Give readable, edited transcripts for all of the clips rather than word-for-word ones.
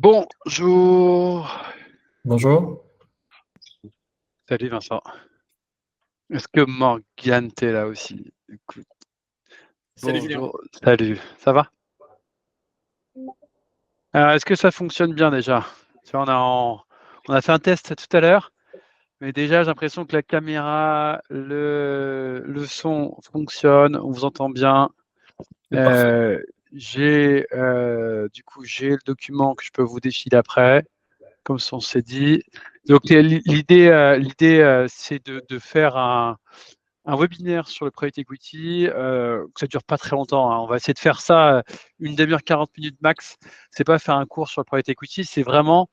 Bonjour. Bonjour. Salut Vincent. Est-ce que Morgane, t'es là aussi? Écoute, Salut Julien. bonjour, salut, ça va? Alors, est-ce que ça fonctionne bien déjà? Tu vois, on a fait un test tout à l'heure, mais déjà j'ai l'impression que la caméra, le son fonctionne, on vous entend bien. C'est parfait. Du coup, j'ai le document que je peux vous défiler après, comme on s'est dit. Donc l'idée, c'est de faire un webinaire sur le private equity, que ça dure pas très longtemps, hein. On va essayer de faire ça une demi-heure, 40 minutes max. C'est pas faire un cours sur le private equity, c'est vraiment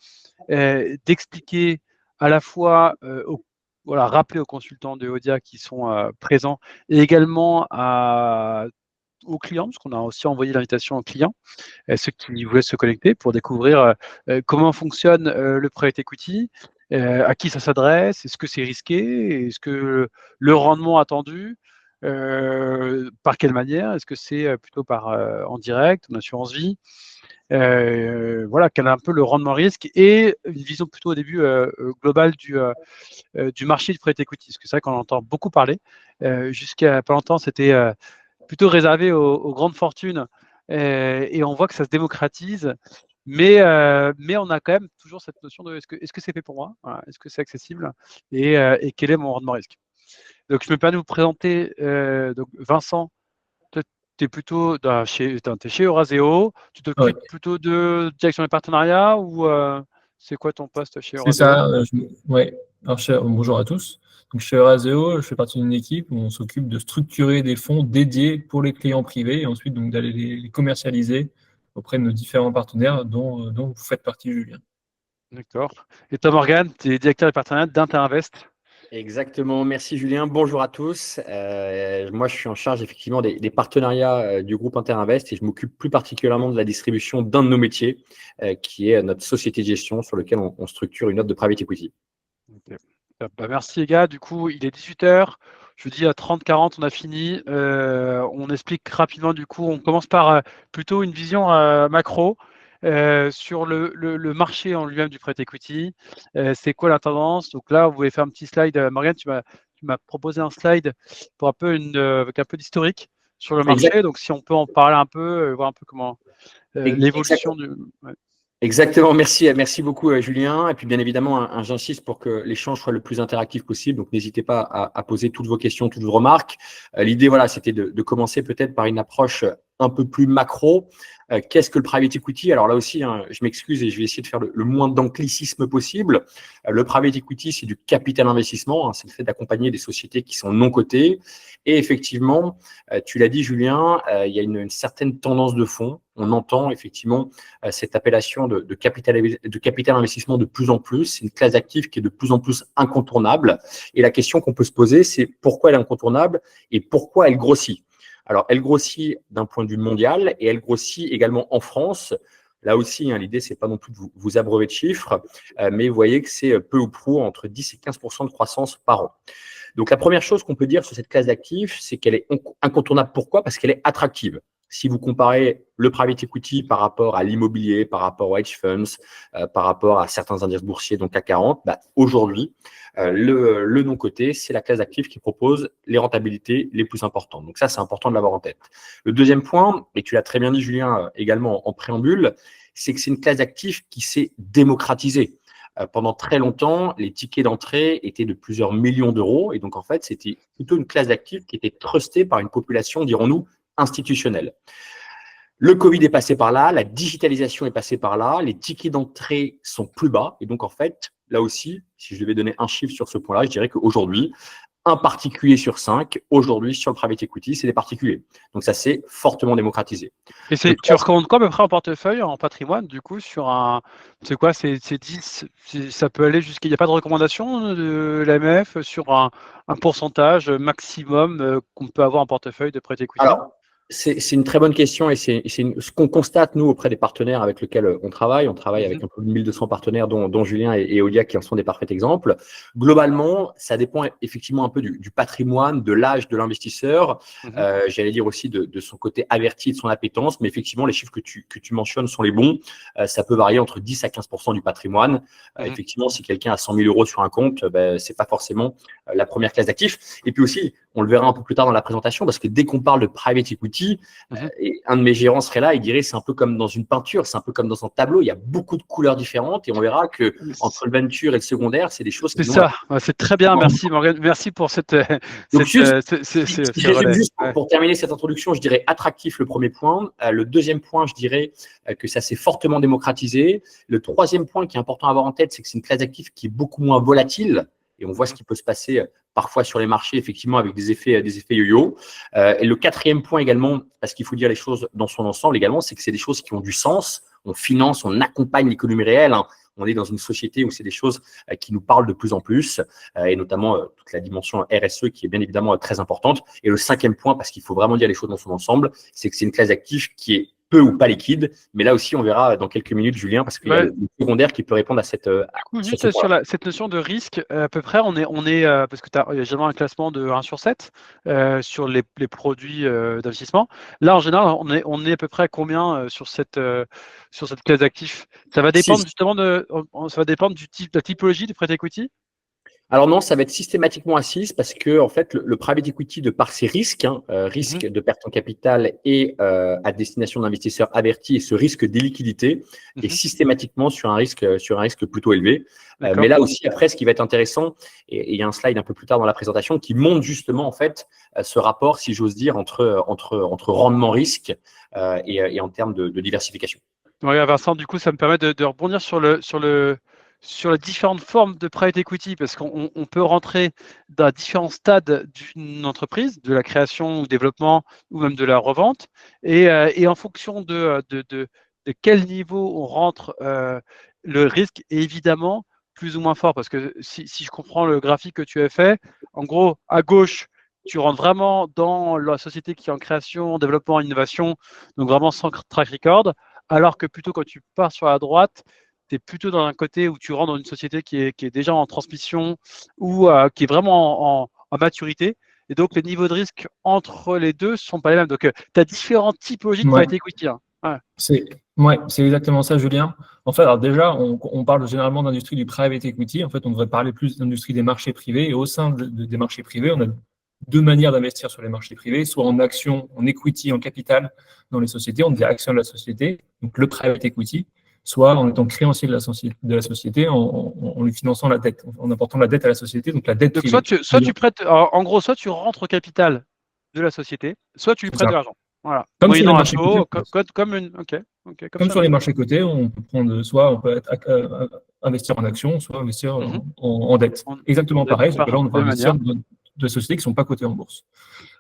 d'expliquer à la fois, voilà, rappeler aux consultants de Odia qui sont présents et également aux clients, parce qu'on a aussi envoyé l'invitation aux clients, ceux qui voulaient se connecter pour découvrir comment fonctionne le private equity, à qui ça s'adresse, est-ce que c'est risqué, est-ce que le rendement attendu, par quelle manière, est-ce que c'est plutôt en direct, en assurance vie, voilà, quel est un peu le rendement risque et une vision plutôt au début globale du marché du private equity, parce que c'est vrai qu'on entend beaucoup parler. Jusqu'à pas longtemps, c'était plutôt réservé aux grandes fortunes et on voit que ça se démocratise. Mais on a quand même toujours cette notion de est-ce que c'est fait pour moi, voilà, est-ce que c'est accessible et quel est mon rendement risque. Donc je me permets de vous présenter donc Vincent, toi tu es plutôt t'es chez Euraseo, tu Oui, t'occupes plutôt de direction des partenariats ou c'est quoi ton poste chez c'est Euraseo? ça. Ouais. Alors, bonjour à tous. Donc, chez Euraseo, je fais partie d'une équipe où on s'occupe de structurer des fonds dédiés pour les clients privés et ensuite donc d'aller les commercialiser auprès de nos différents partenaires dont vous faites partie, Julien. D'accord. Et toi Morgane, tu es directeur des partenariats d'Interinvest. Exactement, merci Julien. Bonjour à tous. Moi, je suis en charge effectivement des partenariats du groupe Interinvest et je m'occupe plus particulièrement de la distribution d'un de nos métiers, qui est notre société de gestion sur lequel on structure une offre de private equity. Ok. Bah, merci les gars, du coup il est 18h, je vous dis à 30-40 on a fini. On explique rapidement, du coup on commence par plutôt une vision macro sur le marché en lui-même du private equity. C'est quoi la tendance? Donc là vous pouvez faire un petit slide. Morgane, tu m'as proposé un slide pour avec un peu d'historique sur le Exact, marché, donc si on peut en parler un peu, voir un peu comment exact. l'évolution du... Ouais. Exactement, merci beaucoup Julien. Et puis bien évidemment, j'insiste pour que l'échange soit le plus interactif possible. Donc n'hésitez pas à poser toutes vos questions, toutes vos remarques. L'idée, voilà, c'était de commencer peut-être par une approche un peu plus macro. Qu'est-ce que le private equity? Alors là aussi, hein, je m'excuse et je vais essayer de faire le moins d'anglicisme possible. Le private equity, c'est du capital investissement, hein, c'est le fait d'accompagner des sociétés qui sont non cotées. Et effectivement, tu l'as dit Julien, il y a une certaine tendance de fond. On entend effectivement cette appellation de capital investissement de plus en plus. C'est une classe d'actifs qui est de plus en plus incontournable. Et la question qu'on peut se poser, c'est pourquoi elle est incontournable et pourquoi elle grossit. Alors, elle grossit d'un point de vue mondial et elle grossit également en France. Là aussi, hein, l'idée, c'est pas non plus de vous abreuver de chiffres, mais vous voyez que c'est peu ou prou entre 10 et 15% de croissance par an. Donc, la première chose qu'on peut dire sur cette classe d'actifs, c'est qu'elle est incontournable. Pourquoi? Parce qu'elle est attractive. Si vous comparez le private equity par rapport à l'immobilier, par rapport aux hedge funds, par rapport à certains indices boursiers, donc à 40, bah, aujourd'hui, le non-coté, c'est la classe d'actifs qui propose les rentabilités les plus importantes. Donc ça, c'est important de l'avoir en tête. Le deuxième point, et tu l'as très bien dit, Julien, également en préambule, c'est que c'est une classe d'actifs qui s'est démocratisée. Pendant très longtemps, les tickets d'entrée étaient de plusieurs millions d'euros. Et donc, en fait, c'était plutôt une classe d'actifs qui était trustée par une population, dirons-nous, institutionnelle. Le Covid est passé par là, la digitalisation est passée par là, les tickets d'entrée sont plus bas. Et donc, en fait, là aussi, si je devais donner un chiffre sur ce point-là, je dirais qu'aujourd'hui, un particulier sur 5, aujourd'hui, sur le private equity, c'est des particuliers. Donc, ça s'est fortement démocratisé. Et tu recommandes quoi à peu près en portefeuille, en patrimoine, du coup, sur un. C'est quoi, c'est 10, ça peut aller jusqu'à. Il n'y a pas de recommandation de l'AMF sur un pourcentage maximum qu'on peut avoir en portefeuille de prêt equity? Alors, C'est une très bonne question et c'est ce qu'on constate, nous, auprès des partenaires avec lesquels on travaille. On travaille avec un peu de 1200 partenaires, dont Julien et Olia qui en sont des parfaits exemples. Globalement, ça dépend effectivement un peu du patrimoine, de l'âge de l'investisseur. J'allais dire aussi de son côté averti, de son appétence. Mais effectivement, les chiffres que tu mentionnes sont les bons. Ça peut varier entre 10 à 15% du patrimoine. Effectivement, si quelqu'un a 100 000 euros sur un compte, c'est pas forcément la première classe d'actifs. Et puis aussi, on le verra un peu plus tard dans la présentation, parce que dès qu'on parle de private equity, et un de mes gérants serait là, il dirait c'est un peu comme dans une peinture, c'est un peu comme dans un tableau, il y a beaucoup de couleurs différentes et on verra que entre le venture et le secondaire, c'est des choses qui C'est ça, c'est très bien, merci Morgan, merci pour cette juste pour terminer cette introduction, je dirais attractif le premier point. Le deuxième point, je dirais que ça s'est fortement démocratisé. Le troisième point qui est important à avoir en tête, c'est que c'est une classe d'actifs qui est beaucoup moins volatile. Et on voit ce qui peut se passer parfois sur les marchés, effectivement, avec des effets yo-yo. Et le quatrième point également, parce qu'il faut dire les choses dans son ensemble également, c'est que c'est des choses qui ont du sens. On finance, on accompagne l'économie réelle. On est dans une société où c'est des choses qui nous parlent de plus en plus, et notamment toute la dimension RSE qui est bien évidemment très importante. Et le cinquième point, parce qu'il faut vraiment dire les choses dans son ensemble, c'est que c'est une classe d'actifs qui est peu ou pas liquide, mais là aussi on verra dans quelques minutes, Julien, parce qu'il y a le secondaire qui peut répondre à cette. Du coup, juste sur cette notion de risque, à peu près, on est parce que il y a généralement un classement de 1 sur 7 sur les produits d'investissement. Là, en général, on est à peu près à combien sur cette classe d'actifs? Ça va dépendre justement ça va dépendre du type, de la typologie du private equity. Alors non, ça va être systématiquement à 6 parce que en fait, le private equity, de par ses risques, risque de perte en capital et à destination d'investisseurs avertis, et ce risque d'illiquidité est systématiquement sur un risque plutôt élevé. Mais là aussi, après, ce qui va être intéressant, et il y a un slide un peu plus tard dans la présentation qui montre justement en fait ce rapport, si j'ose dire, entre rendement-risque et en termes de diversification. Oui, Vincent, du coup, ça me permet de rebondir sur les différentes formes de private equity, parce qu'on peut rentrer dans différents stades d'une entreprise, de la création ou développement, ou même de la revente, et en fonction de quel niveau on rentre, le risque est évidemment plus ou moins fort, parce que si je comprends le graphique que tu as fait, en gros, à gauche, tu rentres vraiment dans la société qui est en création, développement, innovation, donc vraiment sans track record, alors que plutôt quand tu pars sur la droite, tu es plutôt dans un côté où tu rentres dans une société qui est déjà en transmission ou qui est vraiment en maturité. Et donc, les niveaux de risque entre les deux ne sont pas les mêmes. Donc, tu as différentes typologies de private equity. C'est exactement ça, Julien. En fait, alors déjà, on parle généralement d'industrie du private equity. En fait, on devrait parler plus d'industrie des marchés privés. Et au sein des marchés privés, on a deux manières d'investir sur les marchés privés, soit en action, en equity, en capital dans les sociétés, on dit action de la société, donc le private equity, soit en étant créancier de la société en lui finançant la dette, en apportant la dette à la société, donc la dette privée. Soit tu prêtes, en gros, soit tu rentres au capital de la société, soit tu lui prêtes de l'argent. Voilà. Comme sur les marchés cotés. Comme sur les marchés cotés, on peut prendre investir en action, soit investir en dette. Exactement pareil, sauf que là, on va investir de sociétés qui ne sont pas cotées en bourse.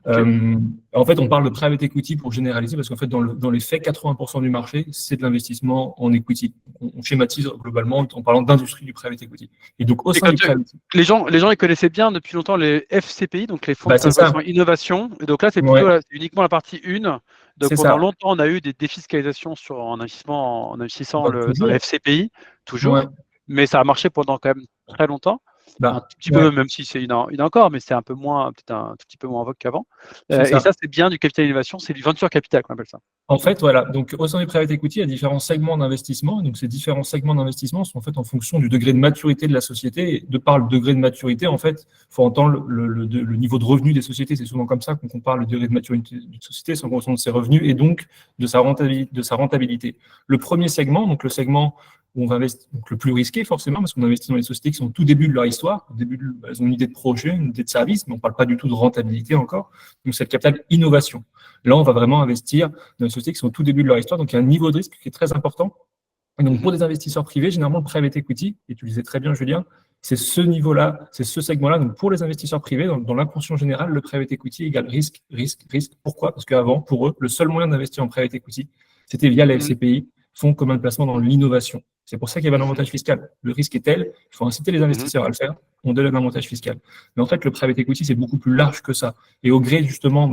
En fait, on parle de private equity pour généraliser, parce qu'en fait, dans les faits, 80% du marché, c'est de l'investissement en equity. On schématise globalement en parlant d'industrie du private equity. Et donc, au sein du private equity, les gens ils connaissaient bien depuis longtemps les FCPI, donc les fonds d'investissement innovation. Et donc là, c'est plutôt uniquement la partie 1. Donc pendant longtemps, on a eu des défiscalisations en investissant dans les FCPI, toujours. Mais ça a marché pendant quand même très longtemps. Un tout petit peu, même si il y en a encore, mais c'est un peu moins, peut-être un tout petit peu moins en vogue qu'avant. Et ça, c'est bien du capital innovation, c'est du venture capital qu'on appelle ça. En fait, voilà. Donc, au sein du private equity, il y a différents segments d'investissement. Donc, ces différents segments d'investissement sont en fait en fonction du degré de maturité de la société. Et de par le degré de maturité, en fait, il faut entendre le niveau de revenu des sociétés. C'est souvent comme ça qu'on compare le degré de maturité d'une société, c'est en fonction de ses revenus et donc de sa rentabilité. Le premier segment, donc le segment où on va investir, donc le plus risqué forcément, parce qu'on investit dans les sociétés qui sont au tout début de leur histoire. Au début, elles ont une idée de projet, une idée de service, mais on ne parle pas du tout de rentabilité encore. Donc, c'est le capital innovation. Là, on va vraiment investir dans les sociétés qui sont au tout début de leur histoire. Donc, il y a un niveau de risque qui est très important. Et donc, pour des investisseurs privés, généralement, le private equity, et tu le disais très bien, Julien, c'est ce niveau-là, c'est ce segment-là. Donc, pour les investisseurs privés, dans l'inconscient général, le private equity égale risque, risque, risque. Pourquoi? Parce qu'avant, pour eux, le seul moyen d'investir en private equity, c'était via la FCPI, fonds communs de placement dans l'innovation. C'est pour ça qu'il y avait un avantage fiscal. Le risque est tel, il faut inciter les investisseurs à le faire, on donne un avantage fiscal. Mais en fait, le private equity, c'est beaucoup plus large que ça. Et au gré, justement,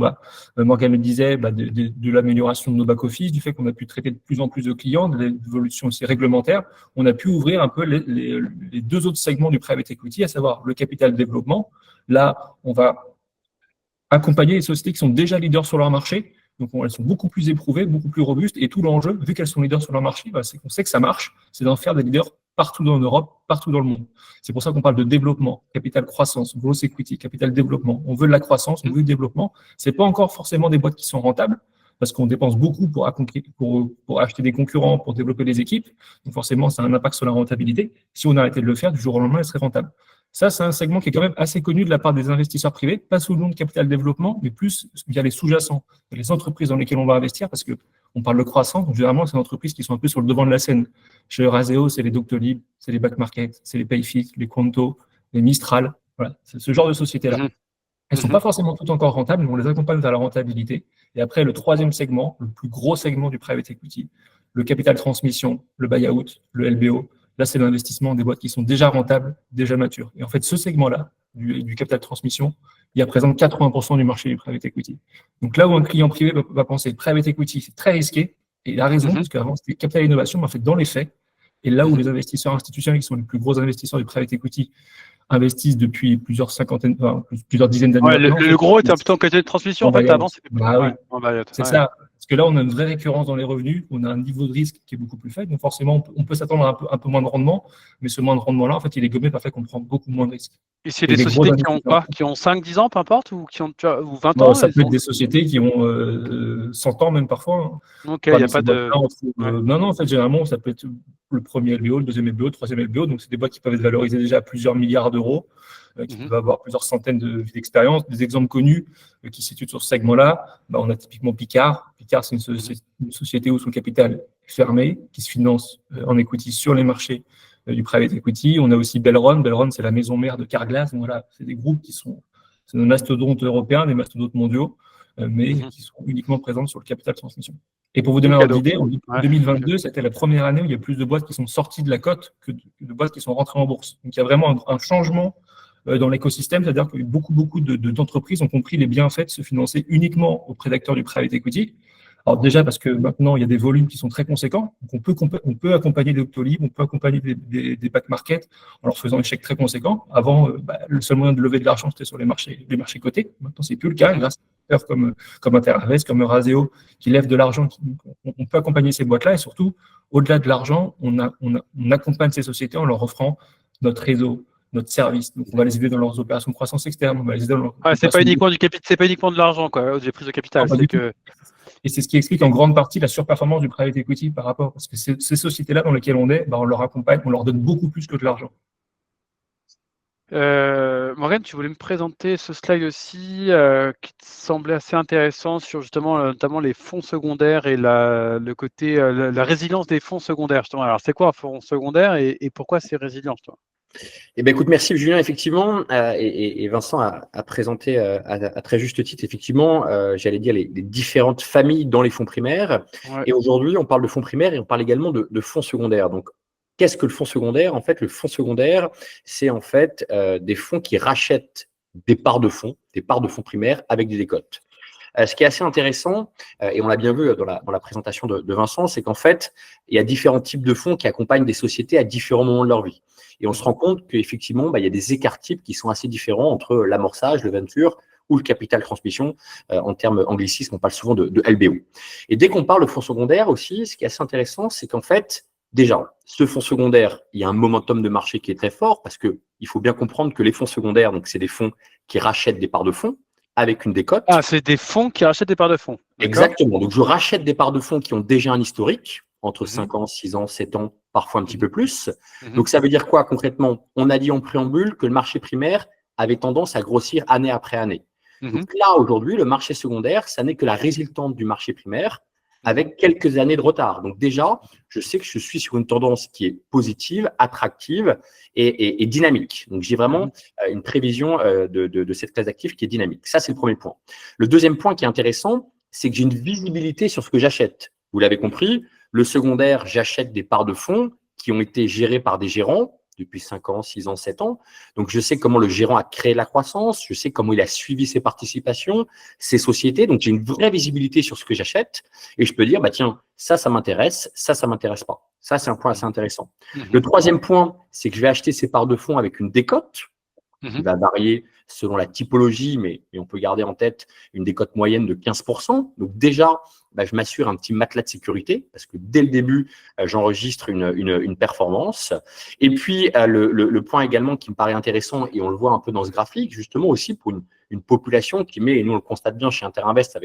Morgane le disait, de l'amélioration de nos back-office, du fait qu'on a pu traiter de plus en plus de clients, de l'évolution aussi réglementaire, on a pu ouvrir un peu les deux autres segments du private equity, à savoir le capital développement. Là, on va accompagner les sociétés qui sont déjà leaders sur leur marché. Donc, elles sont beaucoup plus éprouvées, beaucoup plus robustes. Et tout l'enjeu, vu qu'elles sont leaders sur leur marché, c'est qu'on sait que ça marche, c'est d'en faire des leaders partout dans l'Europe, partout dans le monde. C'est pour ça qu'on parle de développement, capital croissance, growth equity, capital développement. On veut de la croissance, on veut du développement. C'est pas encore forcément des boîtes qui sont rentables, parce qu'on dépense beaucoup pour acheter des concurrents, pour développer des équipes. Donc, forcément, ça a un impact sur la rentabilité. Si on arrêtait de le faire, du jour au lendemain, elle serait rentable. Ça, c'est un segment qui est quand même assez connu de la part des investisseurs privés, pas sous le nom de capital développement, mais plus via les sous-jacents, les entreprises dans lesquelles on va investir, parce qu'on parle de croissance, donc généralement, c'est des entreprises qui sont un peu sur le devant de la scène. Chez Euraseo, c'est les Doctolib, c'est les Back Market, c'est les Payfit, les Quanto, les Mistral. Voilà, c'est ce genre de sociétés-là. Elles ne sont pas forcément toutes encore rentables, mais on les accompagne vers la rentabilité. Et après, le troisième segment, le plus gros segment du private equity, le capital transmission, le buyout, le LBO. Là, c'est l'investissement des boîtes qui sont déjà rentables, déjà matures. Et en fait, ce segment-là, du capital de transmission, il représente 80% du marché du private equity. Donc là où un client privé va penser private equity, c'est très risqué, et il a raison, parce qu'avant, c'était capital innovation, mais en fait, dans les faits, et là où les investisseurs institutionnels, qui sont les plus gros investisseurs du private equity, investissent depuis plusieurs dizaines d'années. Ouais, le gros est un peu en qualité de transmission, en fait, avant, c'était plus. C'est ça. Parce que là, on a une vraie récurrence dans les revenus, on a un niveau de risque qui est beaucoup plus faible, donc forcément, on peut s'attendre à un peu moins de rendement, mais ce moins de rendement-là, en fait, il est gommé par le fait qu'on prend beaucoup moins de risques. Et c'est des sociétés qui ont 5-10 ans, peu importe, ou qui ont ou 20 ans? Ça peut être des sociétés qui ont 100 ans, même parfois. Ok, il n'y a pas de. Non, en fait, généralement, ça peut être le premier LBO, le deuxième LBO, le troisième LBO, donc c'est des boîtes qui peuvent être valorisées déjà à plusieurs milliards d'euros, qui peuvent avoir plusieurs centaines de vies d'expérience. Des exemples connus qui se situent sur ce segment-là, on a typiquement Picard. Picard, c'est une société où son capital est fermé, qui se finance en equity sur les marchés du private equity. On a aussi Belron. Belron, c'est la maison mère de Carglass. Donc voilà, c'est des groupes qui sont des mastodontes européens, des mastodontes mondiaux, mais qui sont uniquement présents sur le capital de transmission. Et pour vous donner un ordre d'idée, en 2022, c'était la première année où il y a plus de boîtes qui sont sorties de la cote que de boîtes qui sont rentrées en bourse. Donc il y a vraiment un changement dans l'écosystème, c'est-à-dire que beaucoup d'entreprises ont compris les bienfaits de se financer uniquement auprès d'acteurs du private equity. Alors déjà parce que maintenant il y a des volumes qui sont très conséquents, donc on peut accompagner des Doctolib, on peut accompagner des back market en leur faisant des chèques très conséquents. Avant, le seul moyen de lever de l'argent c'était sur les marchés cotés. Maintenant c'est plus le cas grâce à des acteurs comme Interaves, comme Euraseo qui lèvent de l'argent. On peut accompagner ces boîtes-là et surtout au-delà de l'argent, on accompagne ces sociétés en leur offrant notre réseau, notre service. Donc, on va les aider dans leurs opérations de croissance externe. On va les aider dans leur c'est pas uniquement du capital, c'est pas uniquement de l'argent, quoi, des prises de capital. Et c'est ce qui explique en grande partie la surperformance du private equity par rapport, parce que ces sociétés-là dans lesquelles on est, on leur accompagne, on leur donne beaucoup plus que de l'argent. Morgane, tu voulais me présenter ce slide aussi qui te semblait assez intéressant sur justement notamment les fonds secondaires et le côté la résilience des fonds secondaires. Justement. Alors c'est quoi un fonds secondaire et pourquoi c'est résilient, toi? Eh bien, écoute, merci Julien, effectivement, et Vincent a présenté à très juste titre, effectivement, j'allais dire les différentes familles dans les fonds primaires. Ouais. Et aujourd'hui, on parle de fonds primaires et on parle également de fonds secondaires. Donc, qu'est-ce que le fonds secondaire? En fait, le fonds secondaire, c'est en fait des fonds qui rachètent des parts de fonds primaires avec des décotes. Ce qui est assez intéressant, et on l'a bien vu dans la présentation de Vincent, c'est qu'en fait, il y a différents types de fonds qui accompagnent des sociétés à différents moments de leur vie. Et on se rend compte qu'effectivement, il y a des écarts types qui sont assez différents entre l'amorçage, le venture ou le capital transmission. En termes anglicisme, on parle souvent de LBO. Et dès qu'on parle de fonds secondaires aussi, ce qui est assez intéressant, c'est qu'en fait, déjà, ce fonds secondaire, il y a un momentum de marché qui est très fort parce qu'il faut bien comprendre que les fonds secondaires, donc c'est des fonds qui rachètent des parts de fonds avec une décote. Ah, c'est des fonds qui rachètent des parts de fonds. Exactement. Donc, je rachète des parts de fonds qui ont déjà un historique, entre 5 ans, 6 ans, 7 ans, parfois un petit peu plus. Donc, ça veut dire quoi concrètement? On a dit en préambule que le marché primaire avait tendance à grossir année après année. Donc là, aujourd'hui, le marché secondaire, ça n'est que la résultante du marché primaire avec quelques années de retard. Donc déjà, je sais que je suis sur une tendance qui est positive, attractive et dynamique. Donc j'ai vraiment une prévision de cette classe d'actifs qui est dynamique. Ça, c'est le premier point. Le deuxième point qui est intéressant, c'est que j'ai une visibilité sur ce que j'achète. Vous l'avez compris, Le secondaire, j'achète des parts de fonds qui ont été gérées par des gérants depuis 5 ans, 6 ans, 7 ans. Donc, je sais comment le gérant a créé la croissance, je sais comment il a suivi ses participations, ses sociétés. Donc, j'ai une vraie visibilité sur ce que j'achète et je peux dire, bah, tiens, ça m'intéresse, ça m'intéresse pas. Ça, c'est un point assez intéressant. Le troisième point, c'est que je vais acheter ces parts de fonds avec une décote qui va varier selon la typologie, mais on peut garder en tête une décote moyenne de 15%. Donc déjà, bah, je m'assure un petit matelas de sécurité parce que dès le début, j'enregistre une performance. Et puis, le point également qui me paraît intéressant, et on le voit un peu dans ce graphique, justement aussi pour une population qui met, et nous on le constate bien chez Interinvest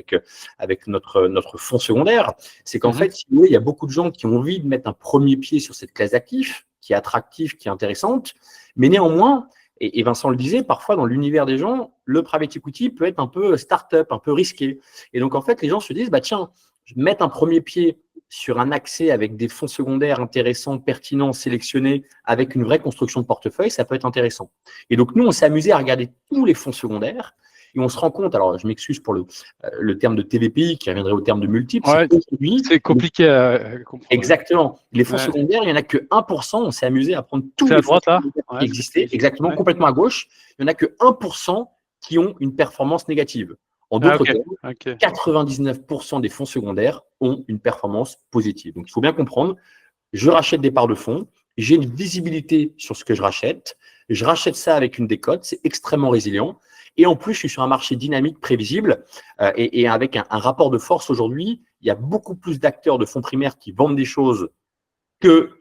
avec notre fonds secondaire, c'est qu'en fait, si vous voulez, il y a beaucoup de gens qui ont envie de mettre un premier pied sur cette classe d'actifs, qui est attractive, qui est intéressante, mais néanmoins, et Vincent le disait, parfois dans l'univers des gens, le private equity peut être un peu start-up, un peu risqué. Et donc, en fait, les gens se disent, bah, tiens, je vais mettre un premier pied sur un accès avec des fonds secondaires intéressants, pertinents, sélectionnés, avec une vraie construction de portefeuille, ça peut être intéressant. Et donc, nous, on s'est amusé à regarder tous les fonds secondaires et on se rend compte, alors je m'excuse pour le terme de TVPI qui reviendrait au terme de multiples, Ouais, c'est compliqué à comprendre. Exactement. Les fonds secondaires, il n'y en a que 1%. On s'est amusé à prendre tous les fonds secondaires qui existaient, exactement, complètement à gauche. Il n'y en a que 1% qui ont une performance négative. En d'autres termes, 99% des fonds secondaires ont une performance positive. Donc, il faut bien comprendre, je rachète des parts de fonds, j'ai une visibilité sur ce que je rachète ça avec une décote, c'est extrêmement résilient. Et en plus, je suis sur un marché dynamique, prévisible, et avec un rapport de force aujourd'hui, il y a beaucoup plus d'acteurs de fonds primaires qui vendent des choses que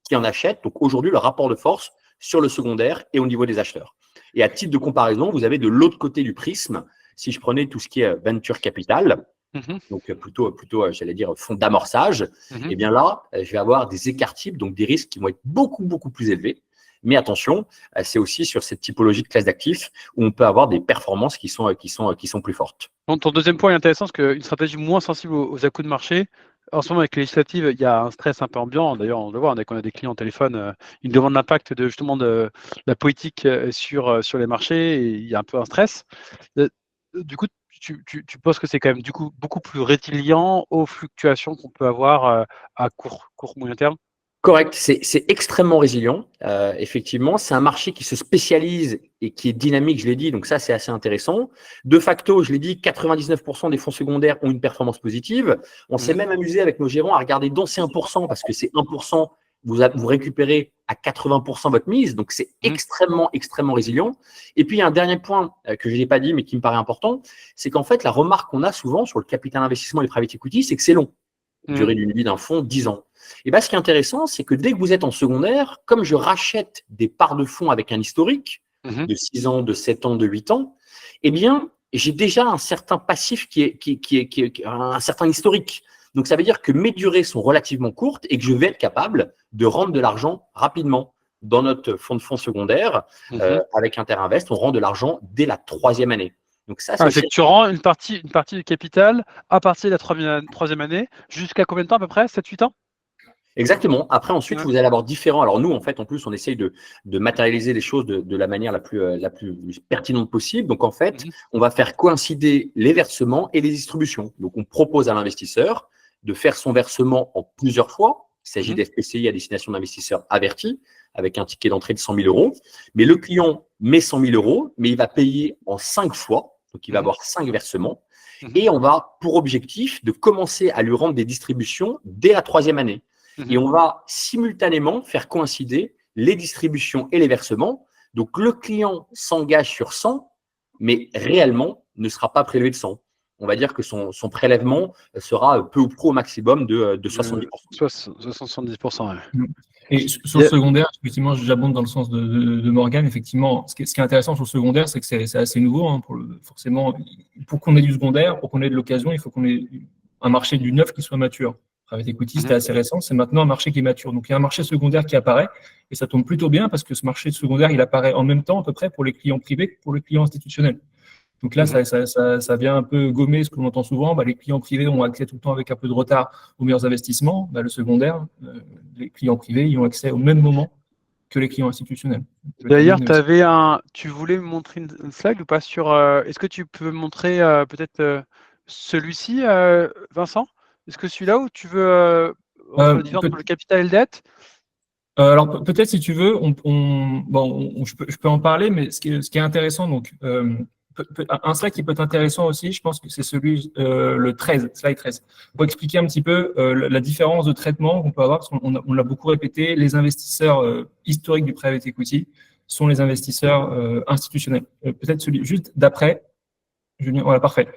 qui en achètent. Donc aujourd'hui, le rapport de force sur le secondaire et au niveau des acheteurs. Et à titre de comparaison, vous avez de l'autre côté du prisme, si je prenais tout ce qui est venture capital, donc plutôt j'allais dire, fonds d'amorçage, et bien là, je vais avoir des écarts types, donc des risques qui vont être beaucoup plus élevés. Mais attention, c'est aussi sur cette typologie de classe d'actifs où on peut avoir des performances qui sont plus fortes. Bon, ton deuxième point est intéressant parce qu'une stratégie moins sensible aux à-coups de marché, en ce moment avec les législatives, il y a un stress un peu ambiant. D'ailleurs, on le voit, dès qu'on a des clients au téléphone, ils demandent l'impact de justement de la politique sur les marchés et il y a un peu un stress. Du coup, tu penses que c'est quand même du coup beaucoup plus résilient aux fluctuations qu'on peut avoir à court moyen terme? Correct, c'est extrêmement résilient. Effectivement, c'est un marché qui se spécialise et qui est dynamique, je l'ai dit, donc ça, c'est assez intéressant. De facto, je l'ai dit, 99% des fonds secondaires ont une performance positive. On s'est même amusé avec nos gérants à regarder d'anciens pourcents parce que c'est 1%, vous récupérez à 80% votre mise, donc c'est extrêmement résilient. Et puis, il y a un dernier point que je n'ai pas dit, mais qui me paraît important, c'est qu'en fait, la remarque qu'on a souvent sur le capital investissement et les private equity, c'est que c'est long. Durée d'une vie d'un fonds, 10 ans. Et bien, ce qui est intéressant, c'est que dès que vous êtes en secondaire, comme je rachète des parts de fonds avec un historique de 6 ans, de 7 ans, de 8 ans, eh bien, j'ai déjà un certain passif qui est un certain historique. Donc, ça veut dire que mes durées sont relativement courtes et que je vais être capable de rendre de l'argent rapidement. Dans notre fonds de fonds secondaire, avec Interinvest, on rend de l'argent dès la 3e année. Donc ça, c'est que tu rends une partie du capital à partir de la troisième année, jusqu'à combien de temps à peu près? 7-8 ans? Exactement. Après, ensuite, vous allez avoir différents. Alors nous, en fait, en plus, on essaye de matérialiser les choses de la manière la plus pertinente possible. Donc, en fait, on va faire coïncider les versements et les distributions. Donc, on propose à l'investisseur de faire son versement en plusieurs fois. Il s'agit d'FPCI à destination d'investisseurs avertis avec un ticket d'entrée de 100 000 euros. Mais le client met 100 000 euros, mais il va payer en 5 fois. Donc, il va avoir 5 versements. Et on va, pour objectif, de commencer à lui rendre des distributions dès la 3e année. Et on va simultanément faire coïncider les distributions et les versements. Donc, le client s'engage sur 100, mais réellement ne sera pas prélevé de 100. On va dire que son prélèvement sera peu ou prou au maximum de 70%. 70%, ouais. Et sur le secondaire, effectivement, j'abonde dans le sens de Morgane. Effectivement, ce qui est intéressant sur le secondaire, c'est que c'est assez nouveau. Forcément, pour qu'on ait du secondaire, pour qu'on ait de l'occasion, il faut qu'on ait un marché du neuf qui soit mature. Private equity, c'était assez récent. C'est maintenant un marché qui est mature. Donc, il y a un marché secondaire qui apparaît et ça tombe plutôt bien parce que ce marché secondaire, il apparaît en même temps à peu près pour les clients privés que pour les clients institutionnels. Donc là, ça vient un peu gommer ce qu'on entend souvent. Les clients privés ont accès tout le temps avec un peu de retard aux meilleurs investissements. Le secondaire, les clients privés, ils ont accès au même moment que les clients institutionnels. D'ailleurs, tu voulais me montrer une slide ou pas sur… est-ce que tu peux montrer peut-être celui-ci, Vincent? Est-ce que celui-là où tu veux entre la différence entre le capital et le dette? Alors peut-être si tu veux, je peux en parler, mais ce qui est intéressant, donc un slide qui peut être intéressant aussi, je pense que c'est celui le 13, slide 13, pour expliquer un petit peu la différence de traitement qu'on peut avoir, parce qu'on l'a beaucoup répété, les investisseurs historiques du private equity sont les investisseurs institutionnels. Peut-être celui juste d'après. Julien, voilà, parfait.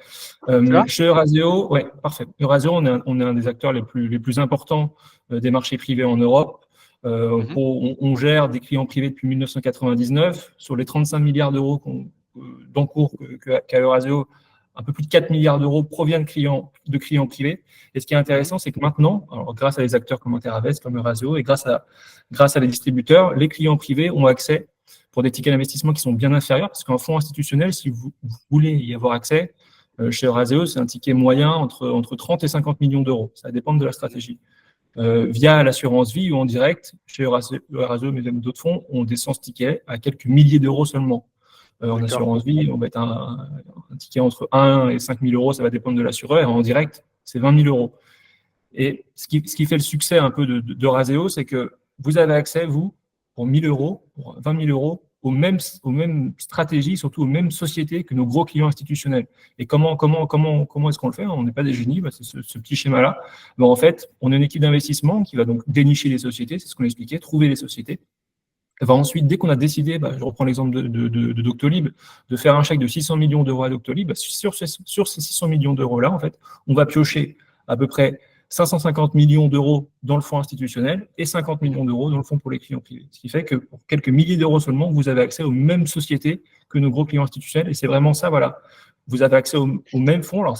Chez Eurazeo, ouais, parfait. Eurazeo, on est un des acteurs les plus importants des marchés privés en Europe. On gère des clients privés depuis 1999. Sur les 35 milliards d'euros d'encours qu'a Eurazeo, un peu plus de 4 milliards d'euros proviennent de clients privés. Et ce qui est intéressant, c'est que maintenant, alors, grâce à des acteurs comme Interavest, comme Eurazeo, et grâce à les distributeurs, les clients privés ont accès pour des tickets d'investissement qui sont bien inférieurs, parce qu'un fonds institutionnel, si vous voulez y avoir accès, chez Eurazeo, c'est un ticket moyen entre 30 et 50 millions d'euros. Ça dépend de la stratégie. Via l'assurance vie ou en direct, chez Eurazeo, mais même d'autres fonds, on descend ce ticket à quelques milliers d'euros seulement. En assurance vie, on va être un ticket entre 1 et 5 000 euros, ça va dépendre de l'assureur. Et en direct, c'est 20 000 euros. Et ce qui fait le succès un peu d'Eurazeo, c'est que vous avez accès, vous, pour 1 000 euros, pour 20 000 euros, aux mêmes stratégies, surtout aux mêmes sociétés que nos gros clients institutionnels. Et comment est-ce qu'on le fait? On n'est pas des génies, c'est ce petit schéma-là. En fait, on a une équipe d'investissement qui va donc dénicher les sociétés, c'est ce qu'on expliquait, trouver les sociétés. Et va ensuite, dès qu'on a décidé, je reprends l'exemple de Doctolib, de faire un chèque de 600 millions d'euros à Doctolib, sur ces 600 millions d'euros-là, en fait, on va piocher à peu près 550 millions d'euros dans le fonds institutionnel et 50 millions d'euros dans le fonds pour les clients privés. Ce qui fait que pour quelques milliers d'euros seulement, vous avez accès aux mêmes sociétés que nos gros clients institutionnels. Et c'est vraiment ça, voilà. Vous avez accès aux mêmes fonds. Alors,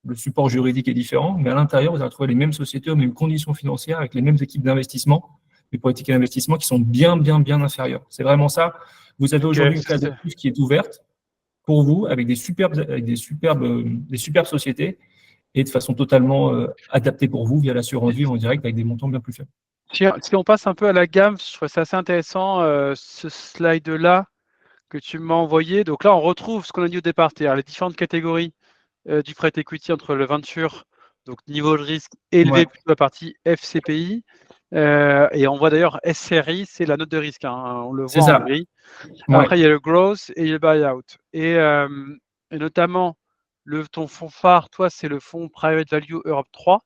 le support juridique est différent, mais à l'intérieur, vous allez trouver les mêmes sociétés aux mêmes conditions financières avec les mêmes équipes d'investissement, les politiques d'investissement qui sont bien inférieures. C'est vraiment ça. Vous avez aujourd'hui une classe d'actifs qui est ouverte pour vous avec des superbes sociétés et de façon totalement adaptée pour vous via l'assurance vie en direct avec des montants bien plus faibles. Si on passe un peu à la gamme, je trouve ça assez intéressant, ce slide-là que tu m'as envoyé. Donc là, on retrouve ce qu'on a dit au départ, c'est-à-dire les différentes catégories du prêt equity entre le venture, donc niveau de risque élevé, plutôt la partie FCPI. Et on voit d'ailleurs SRI, c'est la note de risque, on le voit en gris. Après, il y a le growth et le buyout. Et notamment, ton fonds phare, toi, c'est le fonds Private Value Europe 3,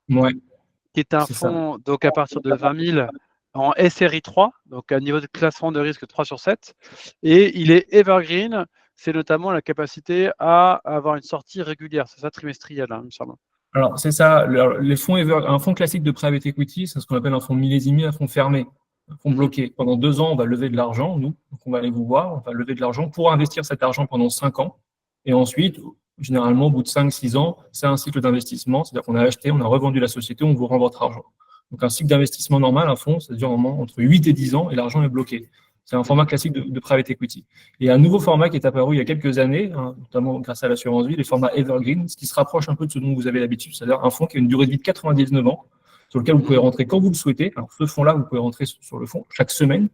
qui est un fonds donc à partir de 20 000 en SRI 3, donc à niveau de classement de risque 3 sur 7. Et il est evergreen, c'est notamment la capacité à avoir une sortie régulière, c'est ça, trimestrielle, il me semble. Alors, c'est ça. Un fonds classique de private equity, c'est ce qu'on appelle un fonds millésimé, un fonds fermé, un fonds bloqué. Pendant 2 ans, on va lever de l'argent, nous. Donc, on va aller vous voir, on va lever de l'argent pour investir cet argent pendant 5 ans. Et ensuite, généralement, au bout de 5-6 ans, c'est un cycle d'investissement. C'est-à-dire qu'on a acheté, on a revendu la société, on vous rend votre argent. Donc, un cycle d'investissement normal, un fonds, ça dure normalement entre 8 et 10 ans et l'argent est bloqué. C'est un format classique de private equity. Et un nouveau format qui est apparu il y a quelques années, notamment grâce à l'assurance vie, les formats evergreen, ce qui se rapproche un peu de ce dont vous avez l'habitude, c'est-à-dire un fonds qui a une durée de vie de 99 ans, sur lequel vous pouvez rentrer quand vous le souhaitez. Alors, ce fonds-là, vous pouvez rentrer sur le fonds chaque semaine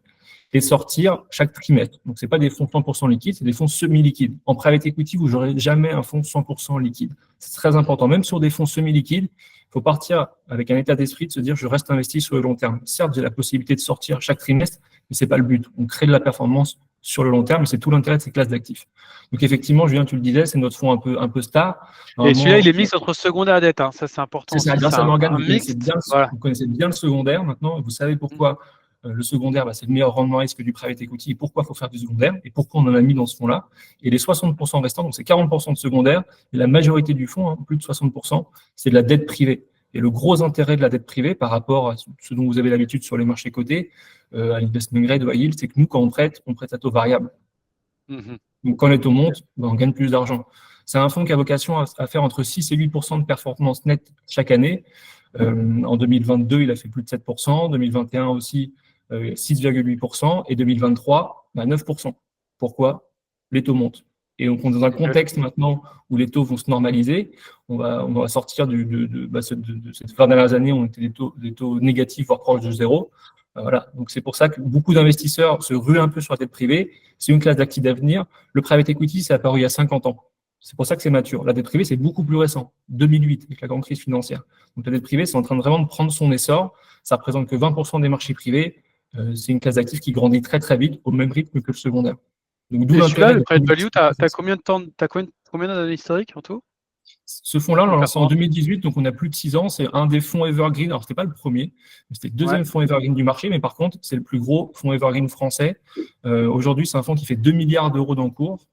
et sortir chaque trimestre. Donc, c'est pas des fonds 100% liquides, c'est des fonds semi-liquides. En private equity, vous n'aurez jamais un fonds 100% liquide. C'est très important. Même sur des fonds semi-liquides, il faut partir avec un état d'esprit de se dire je reste investi sur le long terme. Certes, j'ai la possibilité de sortir chaque trimestre, mais c'est pas le but. On crée de la performance sur le long terme, et c'est tout l'intérêt de ces classes d'actifs. Donc effectivement, Julien, tu le disais, c'est notre fonds un peu star. Et celui-là, il est mixte entre secondaire et dette, ça c'est important. C'est ça, grâce à Morgane, vous connaissez bien le secondaire maintenant, vous savez pourquoi le secondaire, c'est le meilleur rendement risque du private equity, et pourquoi il faut faire du secondaire, et pourquoi on en a mis dans ce fonds-là. Et les 60% restants, donc c'est 40% de secondaire, et la majorité du fonds, plus de 60%, c'est de la dette privée. Et le gros intérêt de la dette privée par rapport à ce dont vous avez l'habitude sur les marchés cotés, à l'investment grade ou à yield, c'est que nous, quand on prête à taux variable. Donc, quand les taux montent, on gagne plus d'argent. C'est un fonds qui a vocation à faire entre 6 et 8% de performance nette chaque année. En 2022, il a fait plus de 7%. En 2021 aussi, 6,8%. Et 2023, 9%. Pourquoi? Les taux montent. Et donc, on est dans un contexte maintenant où les taux vont se normaliser. On va sortir de cette 20 dernières années, on était des taux négatifs, voire proches de zéro. Voilà. Donc, c'est pour ça que beaucoup d'investisseurs se ruent un peu sur la dette privée. C'est une classe d'actifs d'avenir. Le private equity, c'est apparu il y a 50 ans. C'est pour ça que c'est mature. La dette privée, c'est beaucoup plus récent, 2008, avec la grande crise financière. Donc la dette privée, c'est en train de vraiment de prendre son essor. Ça représente que 20% des marchés privés. C'est une classe d'actifs qui grandit très très vite, au même rythme que le secondaire. Donc d'où Et celui-là, l'intérêt le de private value, t'as combien de temps, combien d'années historiques en tout? Ce fonds-là, on l'a De lancé en performance 2018, donc on a plus de 6 ans. C'est un des fonds Evergreen. Alors, c'était pas le premier, mais c'était le deuxième fonds Evergreen du marché. Mais par contre, c'est le plus gros fonds Evergreen français. Aujourd'hui, c'est un fonds qui fait 2 milliards d'euros d'encours.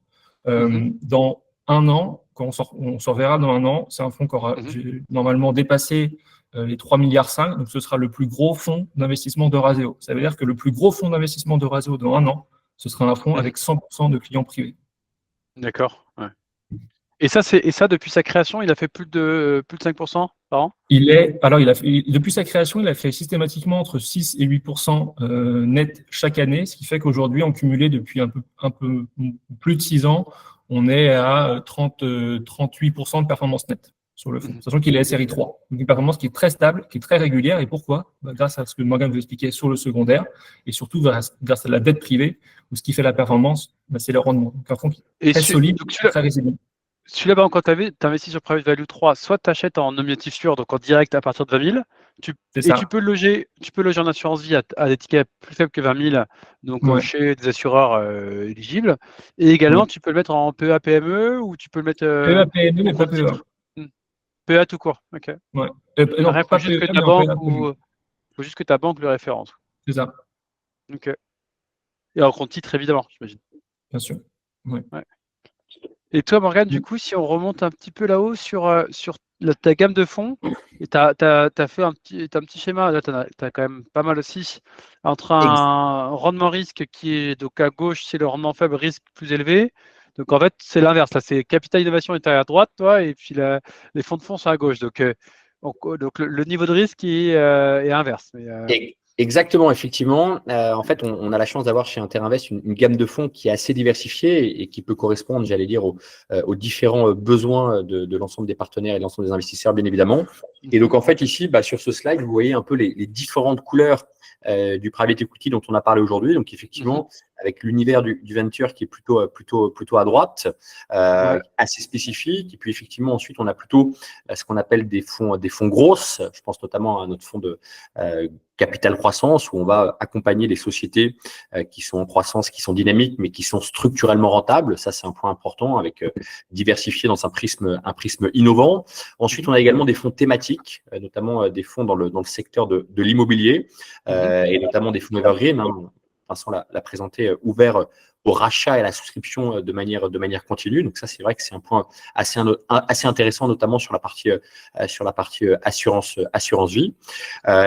Dans un an, quand on se reverra dans un an, c'est un fonds qui aura normalement dépassé les 3,5 milliards. Donc, ce sera le plus gros fonds d'investissement d'Euraseo. Ça veut dire que le plus gros fonds d'investissement d'Euraseo dans un an, ce sera un fonds avec 100% de clients privés. D'accord. Ouais. Et ça, depuis sa création, il a fait plus de 5% par an? Depuis sa création, il a fait systématiquement entre 6 et 8% net chaque année, ce qui fait qu'aujourd'hui, en cumulé depuis un peu plus de 6 ans, on est à 38% de performance nette sur le fonds, sachant qu'il est SRI 3. Donc une performance qui est très stable, qui est très régulière. Et pourquoi? Grâce à ce que Morgan vous expliquait sur le secondaire, et surtout grâce à la dette privée, où ce qui fait la performance, c'est le rendement. Donc un fonds qui est très solide, très résilient. Celui-là, quand tu investis sur Private Value 3, soit tu achètes en nominatif sûr, donc en direct à partir de 20 000, tu peux loger en assurance vie à des tickets plus faibles que 20 000, donc chez des assureurs éligibles. Et également, tu peux le mettre en PEA PME ou tu peux le mettre PEA PME, mais pas PEA. PEA tout court. Ok. Ouais. Non, il pas faut juste PEA, que mais faut juste que ta banque le référence. C'est ça. Ok. Et en compte titre, évidemment, j'imagine. Bien sûr. Ouais. Et toi, Morgane, du coup, si on remonte un petit peu là-haut sur ta gamme de fonds, et tu as fait un petit schéma, là, tu as quand même pas mal aussi, entre un rendement risque qui est donc à gauche, c'est le rendement faible, risque plus élevé. Donc en fait, c'est l'inverse. Là, c'est capital innovation est à droite, toi, et puis les fonds de fonds sont à gauche. Donc le niveau de risque est inverse. Exactement, effectivement. En fait, on a la chance d'avoir chez Interinvest une gamme de fonds qui est assez diversifiée et qui peut correspondre, j'allais dire, aux différents besoins de l'ensemble des partenaires et de l'ensemble des investisseurs, bien évidemment. Et donc, en fait, ici, sur ce slide, vous voyez un peu les différentes couleurs du private equity dont on a parlé aujourd'hui. Donc, effectivement, avec l'univers du venture qui est plutôt à droite, assez spécifique. Et puis, effectivement, ensuite, on a plutôt ce qu'on appelle des fonds grosses. Je pense notamment à notre fonds de capital croissance, où on va accompagner les sociétés qui sont en croissance, qui sont dynamiques, mais qui sont structurellement rentables. Ça, c'est un point important, avec diversifié dans un prisme innovant. Ensuite, on a également des fonds thématiques, notamment des fonds dans le secteur de l'immobilier, et notamment des fonds evergreen. Vincent l'a présenté, ouvert au rachat et à la souscription de manière continue. Donc ça, c'est vrai que c'est un point assez intéressant, notamment sur la partie assurance vie.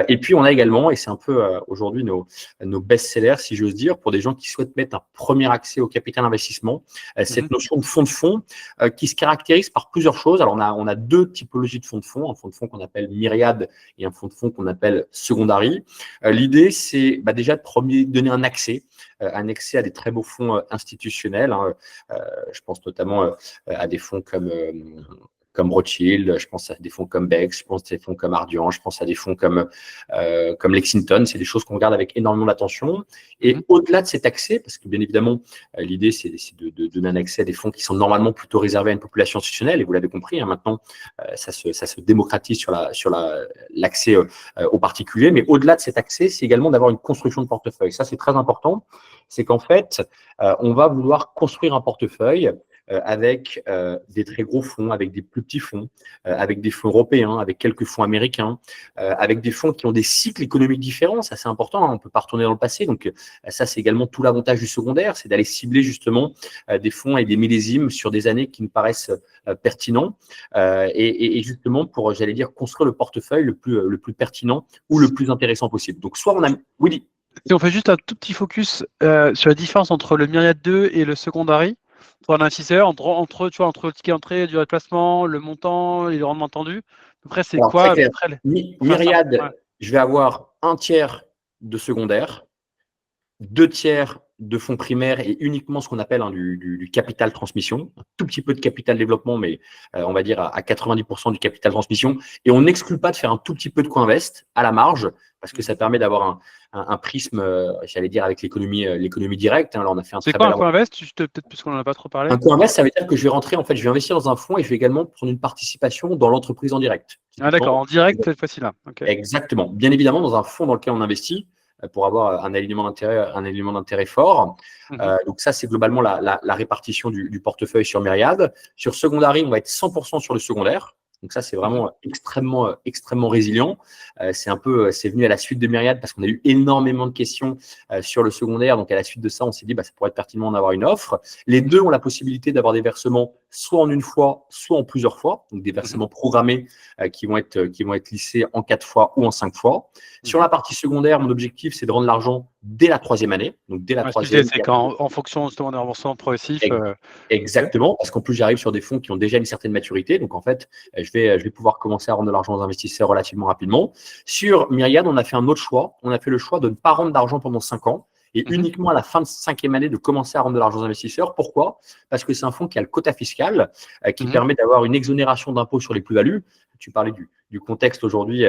Et puis on a également, et c'est un peu aujourd'hui nos best-sellers, si j'ose dire, pour des gens qui souhaitent mettre un premier accès au capital investissement, cette notion de fonds qui se caractérise par plusieurs choses. Alors on a deux typologies de fonds de fonds, un fonds de fonds qu'on appelle Myriad et un fonds de fonds qu'on appelle Secondary. L'idée, c'est déjà de donner un accès à des très beaux fonds institutionnels. Je pense notamment à des fonds comme Rothschild, je pense à des fonds comme Bex, je pense à des fonds comme Ardian, je pense à des fonds comme Lexington. C'est des choses qu'on regarde avec énormément d'attention. Et au-delà de cet accès, parce que bien évidemment, l'idée, c'est de donner un accès à des fonds qui sont normalement plutôt réservés à une population institutionnelle. Et vous l'avez compris, maintenant, ça se démocratise sur l'accès aux particuliers. Mais au-delà de cet accès, c'est également d'avoir une construction de portefeuille. Ça, c'est très important. C'est qu'en fait, on va vouloir construire un portefeuille avec des très gros fonds, avec des plus petits fonds, avec des fonds européens, avec quelques fonds américains, avec des fonds qui ont des cycles économiques différents. Ça, c'est important, on ne peut pas retourner dans le passé. Donc, ça, c'est également tout l'avantage du secondaire, c'est d'aller cibler justement des fonds et des millésimes sur des années qui nous paraissent pertinents et justement pour, j'allais dire, construire le portefeuille le plus pertinent ou le plus intéressant possible. Donc, soit on a… Oui. Si on fait juste un tout petit focus sur la différence entre le Myriad 2 et le Secondary, pour un investisseur, entre le ticket d'entrée, durée de placement, le montant et le rendement attendu, à peu près, c'est quoi à peu près Myriad, je vais avoir un tiers de secondaire, 2 tiers de fonds primaires et uniquement ce qu'on appelle du capital transmission, un tout petit peu de capital développement, mais on va dire à 90% du capital transmission. Et on n'exclut pas de faire un tout petit peu de co-invest à la marge, parce que ça permet d'avoir un prisme, j'allais dire, avec l'économie directe. Là, on a fait un C'est très quoi bel un co-invest? Peut-être puisqu'on n'en a pas trop parlé. Un co-invest, ça veut dire que je vais rentrer, en fait, je vais investir dans un fonds et je vais également prendre une participation dans l'entreprise en direct. Ah d'accord, en direct cette fois-ci là. Okay. Exactement. Bien évidemment, dans un fonds dans lequel on investit pour avoir un alignement d'intérêt fort. Donc ça, c'est globalement la répartition du portefeuille sur Myriad. Sur Secondary, on va être 100% sur le secondaire. Donc ça, c'est vraiment extrêmement résilient. C'est venu à la suite de Myriad parce qu'on a eu énormément de questions sur le secondaire. Donc à la suite de ça, on s'est dit, ça pourrait être pertinent d'avoir une offre. Les deux ont la possibilité d'avoir des versements soit en une fois, soit en plusieurs fois. Donc des versements programmés qui vont être lissés en 4 fois ou en 5 fois. Sur la partie secondaire, mon objectif, c'est de rendre l'argent dès la 3e année. Donc dès la 3e. C'est en fonction justement des remboursements progressifs. Exactement, parce qu'en plus, j'arrive sur des fonds qui ont déjà une certaine maturité. Donc en fait, je vais pouvoir commencer à rendre de l'argent aux investisseurs relativement rapidement. Sur Myriad, on a fait un autre choix. On a fait le choix de ne pas rendre d'argent pendant 5 ans et uniquement à la fin de 5e année de commencer à rendre de l'argent aux investisseurs. Pourquoi? Parce que c'est un fonds qui a le quota fiscal qui permet d'avoir une exonération d'impôt sur les plus-values. Tu parlais du contexte aujourd'hui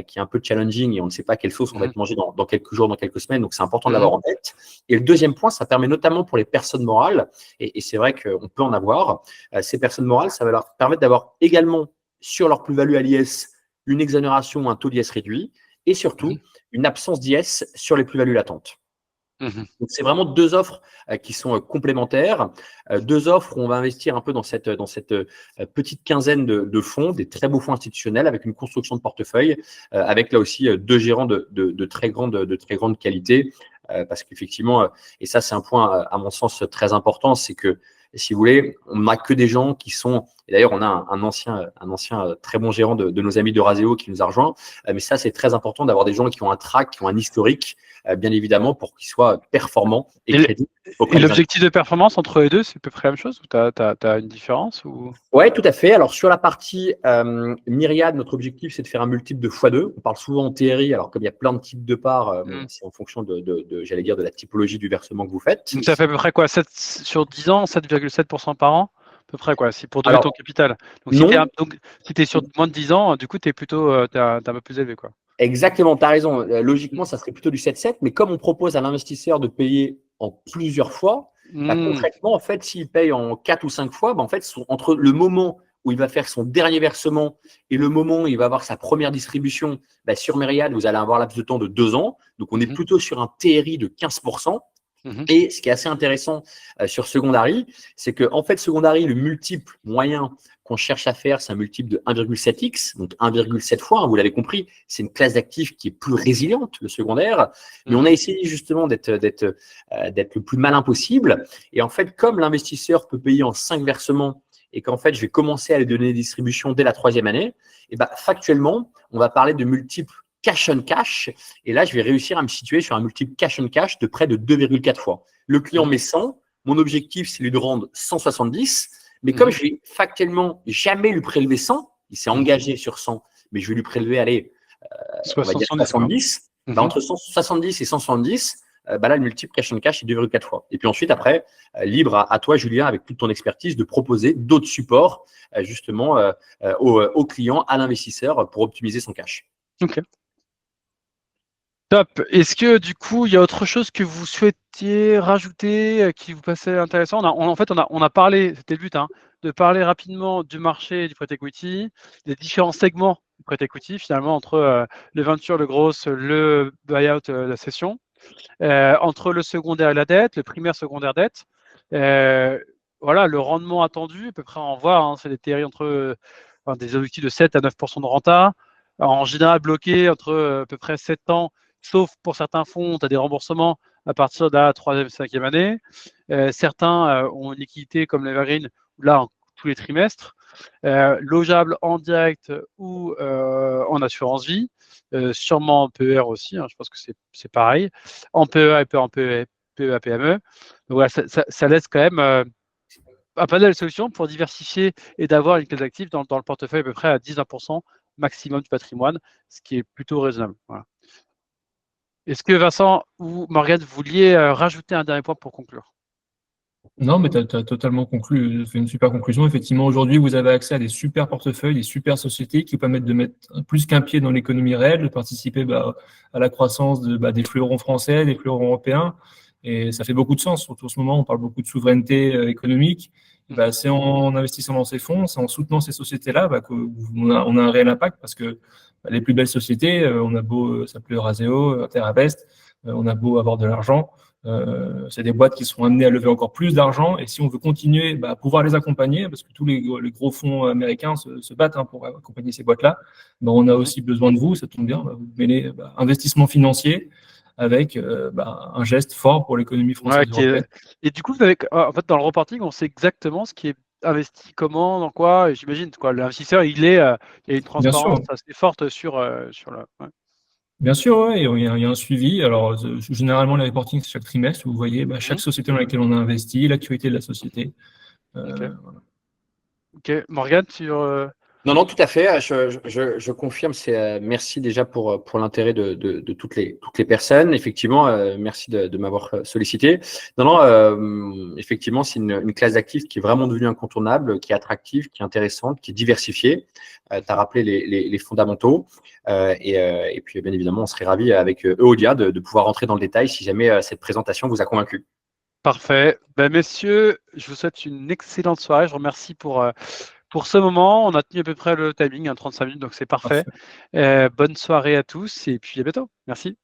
qui est un peu challenging et on ne sait pas quelle sauce on va être mangé dans quelques jours, dans quelques semaines. Donc, c'est important de l'avoir en tête. Et le deuxième point, ça permet notamment pour les personnes morales, et c'est vrai qu'on peut en avoir, ces personnes morales, ça va leur permettre d'avoir également sur leur plus-value à l'IS une exonération ou un taux d'IS réduit et surtout une absence d'IS sur les plus-values latentes. Donc, c'est vraiment deux offres qui sont complémentaires, deux offres où on va investir un peu dans cette petite quinzaine de fonds, des très beaux fonds institutionnels avec une construction de portefeuille, avec là aussi deux gérants de très grande qualité, parce qu'effectivement, et ça c'est un point à mon sens très important, c'est que si vous voulez, on n'a que des gens qui sont, et d'ailleurs on a un ancien très bon gérant de nos amis de Raseo qui nous a rejoint, mais ça c'est très important d'avoir des gens qui ont un track, qui ont un historique, bien évidemment, pour qu'ils soient performants et crédibles. Et l'objectif de performance entre les deux, c'est à peu près la même chose ou tu as une différence ou... Oui, tout à fait. Alors, sur la partie Myriad, notre objectif, c'est de faire un multiple de x2. On parle souvent en TRI, alors comme il y a plein de types de parts, c'est en fonction j'allais dire, de la typologie du versement que vous faites. Donc, ça fait à peu près quoi, sur 10 ans, 7,7% par an à peu près quoi, si pour donner ton capital. Donc, si tu es sur moins de 10 ans, du coup, tu es plutôt t'es un peu plus élevé, quoi. Exactement, tu as raison. Logiquement, ça serait plutôt du 7,7, mais comme on propose à l'investisseur de payer en plusieurs fois, concrètement, en fait, s'il paye en 4 ou 5 fois, en fait, entre le moment où il va faire son dernier versement et le moment où il va avoir sa première distribution, sur Myriad, vous allez avoir un laps de temps de 2 ans. Donc, on est plutôt sur un TRI de 15%. Et ce qui est assez intéressant sur Secondary, c'est que en fait, Secondary, le multiple moyen qu'on cherche à faire, c'est un multiple de 1,7x, donc 1,7 fois, vous l'avez compris, c'est une classe d'actifs qui est plus résiliente, le secondaire. Mais on a essayé justement d'être le plus malin possible. Et en fait, comme l'investisseur peut payer en 5 versements et qu'en fait, je vais commencer à lui donner des distributions dès la 3e année, et factuellement, on va parler de multiples cash on cash. Et là, je vais réussir à me situer sur un multiple cash on cash de près de 2,4 fois. Le client met 100. Mon objectif, c'est lui de rendre 170. Mais comme je vais factuellement jamais lui prélever 100, il s'est engagé sur 100, mais je vais lui prélever, on va dire 70. Entre 170 et 170, là, le multiple cash on cash est 2,4 fois. Et puis ensuite, après, libre à toi, Julien, avec toute ton expertise, de proposer d'autres supports justement au client, à l'investisseur pour optimiser son cash. Ok. Top. Est-ce que du coup, il y a autre chose que vous souhaitiez rajouter qui vous passait intéressant? On a parlé, c'était le but, de parler rapidement du marché du private equity, des différents segments du private equity, finalement, entre le venture, le growth, le buyout, la cession, entre le secondaire et la dette, le primaire, secondaire, dette. Voilà, le rendement attendu, à peu près, on voit, c'est des théories des objectifs de 7 à 9% de renta, en général bloqué entre à peu près 7 ans, sauf pour certains fonds, tu as des remboursements à partir de la 3e, 5e année. Certains ont une liquidité comme l'Evergreen, là, tous les trimestres. Logeable en direct ou en assurance vie, sûrement en PER aussi, je pense que c'est pareil, en PEA et en PEA, PME. Donc voilà, ça laisse quand même un panel de solutions pour diversifier et d'avoir une classe d'actifs dans le portefeuille à peu près à 10-20% maximum du patrimoine, ce qui est plutôt raisonnable. Voilà. Est-ce que Vincent ou Morgane, vous vouliez rajouter un dernier point pour conclure? Non, mais tu as totalement fait une super conclusion. Effectivement, aujourd'hui, vous avez accès à des super portefeuilles, des super sociétés qui vous permettent de mettre plus qu'un pied dans l'économie réelle, de participer à la croissance des fleurons français, des fleurons européens. Et ça fait beaucoup de sens. Surtout en ce moment, on parle beaucoup de souveraineté économique. C'est en investissant dans ces fonds, c'est en soutenant ces sociétés-là qu'on a un réel impact parce que les plus belles sociétés, on a beau s'appeler Raseo, Terravest, on a beau avoir de l'argent. C'est des boîtes qui sont amenées à lever encore plus d'argent et si on veut continuer à pouvoir les accompagner, parce que tous les gros fonds américains se battent pour accompagner ces boîtes-là, on a aussi besoin de vous, ça tombe bien, vous mêlez investissement financier avec un geste fort pour l'économie française et européenne. Et du coup, vous avez, en fait, dans le reporting, on sait exactement ce qui est investi comment, dans quoi, et j'imagine, l'investisseur, il y a une transparence assez forte sur le... Ouais. Bien sûr, ouais, il y a un suivi. Alors, généralement, les reportings, c'est chaque trimestre, où vous voyez chaque société dans laquelle on a investi, l'actualité de la société. Ok. Morgane, sur... Non, tout à fait. Je confirme. Merci déjà pour l'intérêt de toutes les personnes. Effectivement, merci de m'avoir sollicité. Effectivement, c'est une classe d'actifs qui est vraiment devenue incontournable, qui est attractive, qui est intéressante, qui est diversifiée. Tu as rappelé les fondamentaux. Et puis, bien évidemment, on serait ravis avec Euodia de pouvoir rentrer dans le détail si jamais cette présentation vous a convaincu. Parfait. Messieurs, je vous souhaite une excellente soirée. Je vous remercie pour ce moment. On a tenu à peu près le timing, 35 minutes, donc c'est parfait. Bonne soirée à tous et puis à bientôt. Merci.